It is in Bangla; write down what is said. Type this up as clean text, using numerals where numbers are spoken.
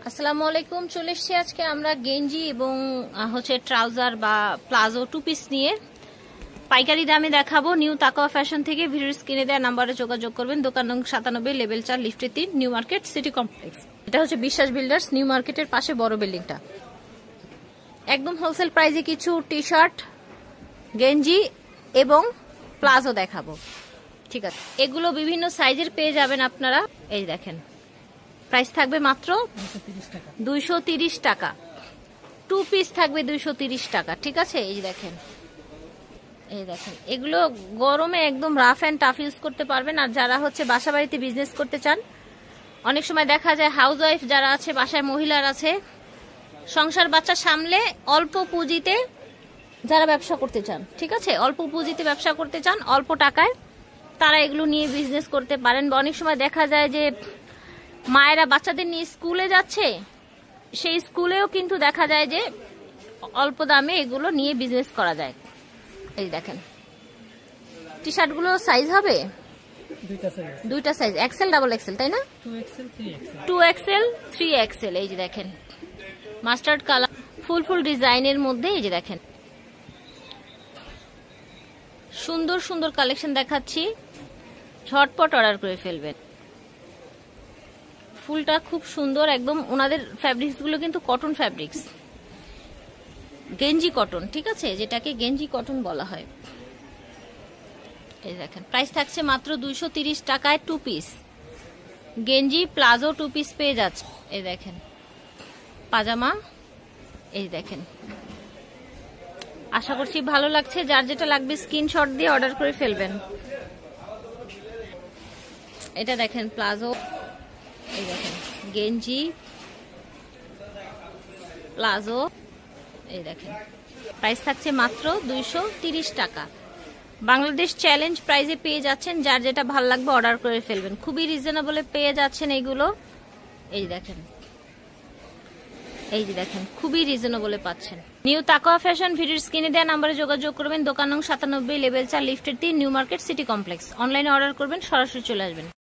আসসালামু আলাইকুম। চলে এসেছি আজকে আমরা গেঞ্জি এবং হচ্ছে ট্রাউজার বা প্লাজো টু পিস নিয়ে পাইকারি দামে দেখাবো। নিউ তাকওয়া ফ্যাশন থেকে ভিডিওর স্ক্রিনে দেওয়া নাম্বারে যোগাযোগ করবেন। দোকান নং 97, লেভেল 4, লিফটে 3, নিউ মার্কেট সিটি কমপ্লেক্স। এটা হচ্ছে বিশ্বাস বিল্ডার্স, নিউ মার্কেটের পাশে বড় বিল্ডিংটা। একদম হোলসেল প্রাইসে কিছু টি শার্ট, গেঞ্জি এবং প্লাজো দেখাবো। ঠিক আছে, এগুলো বিভিন্ন সাইজের পেয়ে যাবেন আপনারা। এই দেখেন, প্রাইস থাকবে মাত্র 230 টাকা। টু পিস থাকবে 230 টাকা। ঠিক আছে, এই দেখেন, এগুলো গরমে একদম রাফ অ্যান্ড টাফ ইউজ করতে পারবেন। আর যারা হচ্ছে বাসা বাড়িতে বিজনেস করতে চান, অনেক সময় দেখা যায় হাউস ওয়াইফ যারা আছে, বাসায় মহিলার আছে, সংসার বাচ্চা সামলে অল্প পুঁজিতে যারা ব্যবসা করতে চান, ঠিক আছে, অল্প পুঁজিতে ব্যবসা করতে চান, অল্প টাকায়, তারা এগুলো নিয়ে বিজনেস করতে পারেন। বা অনেক সময় দেখা যায় যে মায়েরা বাচ্চাদের নিয়ে স্কুলে যাচ্ছে, সেই স্কুলেও কিন্তু দেখা যায় যে অল্প দামে এগুলো নিয়ে বিজনেস করা যায়। এই দেখেন, টি শার্টগুলো সাইজ হবে দুইটা সাইজ, এক্সেল, ডাবল এক্সেল, তাই না? 2XL 3XL। এই যে দেখেন, মাস্টার্ড কালার, ফুল ডিজাইনের মধ্যে। এই যে দেখেন, সুন্দর সুন্দর কালেকশন দেখাচ্ছি, ঝটপট অর্ডার করে ফেলবেন। ফুলটা খুব সুন্দর একদম। ওনাদের ফ্যাব্রিক্স গুলো কিন্তু কটন ফ্যাব্রিক্স, গেঞ্জি কটন, ঠিক আছে, যেটাকে গেঞ্জি কটন বলা হয়। এই দেখেন, প্রাইস থাকছে মাত্র 230 টাকায় টু পিস গেঞ্জি প্লাজো টু পিস পেয়ে যাচ্ছে। এই দেখেন, পাজামা। এই দেখেন, আশা করছি ভালো লাগছে। যার যেটা লাগবে স্ক্রিনশট দিয়ে অর্ডার করে ফেলবেন। এটা দেখেন প্লাজো, এই দেখেন গেঞ্জি প্লাজো। এই দেখেন, প্রাইস থাকছে মাত্র 230 টাকা। বাংলাদেশ চ্যালেঞ্জ প্রাইসে পেয়ে যাচ্ছেন। যার যেটা ভালো লাগবে অর্ডার করে ফেলবেন। খুবই রিজনেবলে পেয়ে যাচ্ছেন এইগুলো। এই দেখেন, এই যে দেখেন, খুবই রিজনেবলে পাচ্ছেন। নিউ তাকওয়া ফ্যাশন, ভিডিওর স্ক্রিনে দেওয়া নাম্বারে যোগাযোগ করবেন। দোকান নং 97, লেভেল 4, লিফটের 3, নিউ মার্কেট সিটি কমপ্লেক্স। অনলাইনে অর্ডার করবেন, সরাসরি চলে আসবেন।